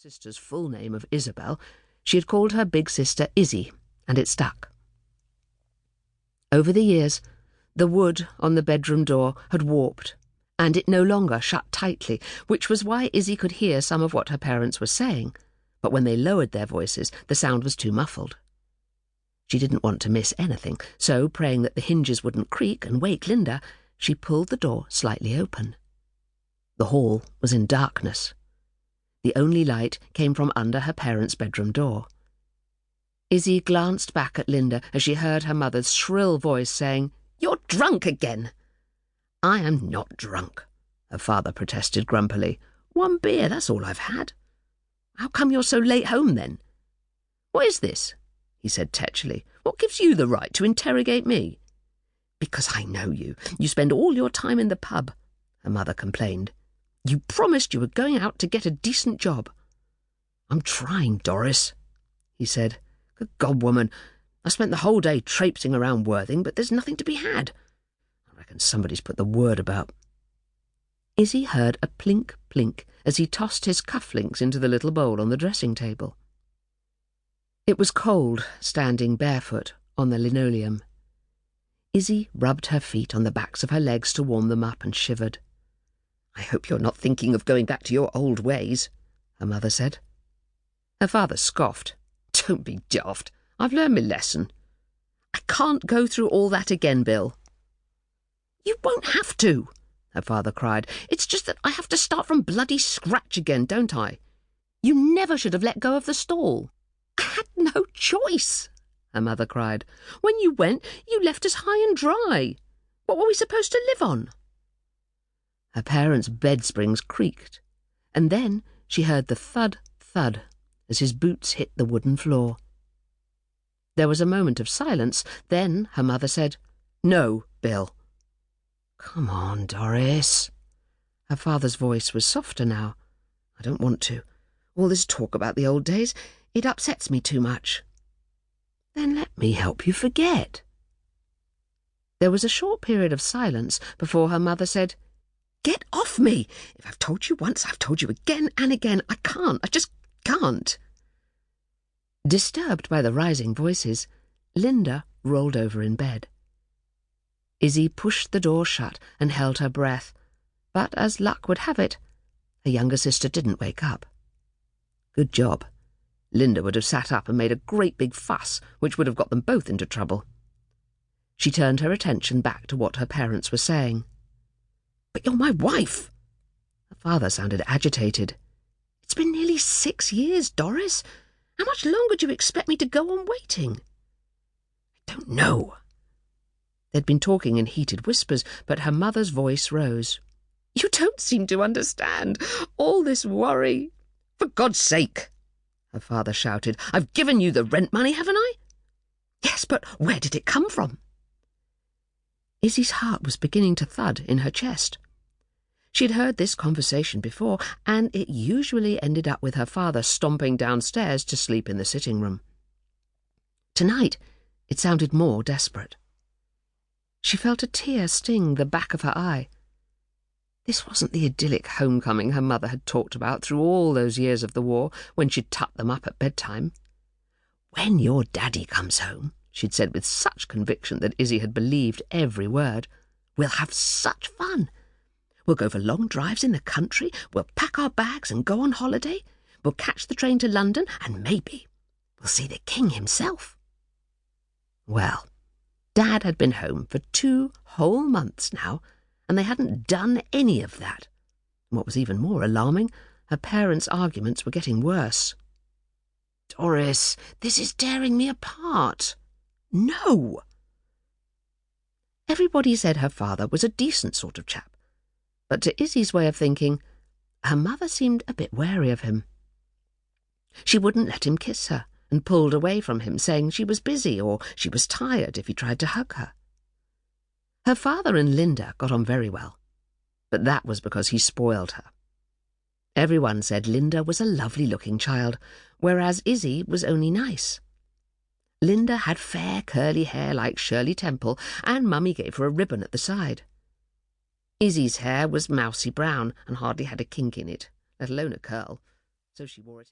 sister's full name of Isabel, she had called her big sister Izzie, and it stuck. Over the years, the wood on the bedroom door had warped, and it no longer shut tightly, which was why Izzie could hear some of what her parents were saying, but when they lowered their voices, the sound was too muffled. She didn't want to miss anything, so, praying that the hinges wouldn't creak and wake Linda, she pulled the door slightly open. The hall was in darkness. The only light came from under her parents' bedroom door. Izzie glanced back at Linda as she heard her mother's shrill voice saying, "You're drunk again!" "I am not drunk," her father protested grumpily. "One beer, that's all I've had." "How come you're so late home, then?" "What is this?" he said tetchily. "What gives you the right to interrogate me?" "Because I know you. You spend all your time in the pub," her mother complained. "You promised you were going out to get a decent job." "I'm trying, Doris," he said. "Good God, woman, I spent the whole day traipsing around Worthing, but there's nothing to be had. I reckon somebody's put the word about." Izzie heard a plink-plink as he tossed his cufflinks into the little bowl on the dressing table. It was cold, standing barefoot on the linoleum. Izzie rubbed her feet on the backs of her legs to warm them up and shivered. "I hope you're not thinking of going back to your old ways," her mother said. Her father scoffed. "Don't be daft. I've learned my lesson." "I can't go through all that again, Bill." "You won't have to," her father cried. "It's just that I have to start from bloody scratch again, don't I? You never should have let go of the stall." "I had no choice," her mother cried. "When you went, you left us high and dry. What were we supposed to live on?" Her parents' bed springs creaked, and then she heard the thud-thud as his boots hit the wooden floor. There was a moment of silence, then her mother said, "No, Bill." "Come on, Doris." Her father's voice was softer now. "I don't want to. All this talk about the old days, it upsets me too much." "Then let me help you forget." There was a short period of silence before her mother said, "Get off me! If I've told you once, I've told you again and again. I just can't." Disturbed by the rising voices, Linda rolled over in bed. Izzie pushed the door shut and held her breath, but as luck would have it, her younger sister didn't wake up. Good job. Linda would have sat up and made a great big fuss, which would have got them both into trouble. She turned her attention back to what her parents were saying. "But you're my wife." Her father sounded agitated. "It's been nearly 6 years, Doris. How much longer do you expect me to go on waiting?" "I don't know." They'd been talking in heated whispers, but her mother's voice rose. "You don't seem to understand. All this worry—" "For God's sake," her father shouted. "I've given you the rent money, haven't I?" "Yes, but where did it come from?" Izzie's heart was beginning to thud in her chest. She'd heard this conversation before, and it usually ended up with her father stomping downstairs to sleep in the sitting room. Tonight, it sounded more desperate. She felt a tear sting the back of her eye. This wasn't the idyllic homecoming her mother had talked about through all those years of the war, when she'd tucked them up at bedtime. "When your daddy comes home," she'd said with such conviction that Izzie had believed every word, "we'll have such fun. We'll go for long drives in the country, we'll pack our bags and go on holiday, we'll catch the train to London, and maybe we'll see the king himself." Well, Dad had been home for 2 whole months now, and they hadn't done any of that. What was even more alarming, her parents' arguments were getting worse. "Doris, this is tearing me apart." "No!" Everybody said her father was a decent sort of chap, but to Izzie's way of thinking, her mother seemed a bit wary of him. She wouldn't let him kiss her, and pulled away from him, saying she was busy or she was tired if he tried to hug her. Her father and Linda got on very well, but that was because he spoiled her. Everyone said Linda was a lovely-looking child, whereas Izzie was only nice. Linda had fair curly hair like Shirley Temple, and Mummy gave her a ribbon at the side. Izzie's hair was mousy brown and hardly had a kink in it, let alone a curl, so she wore it.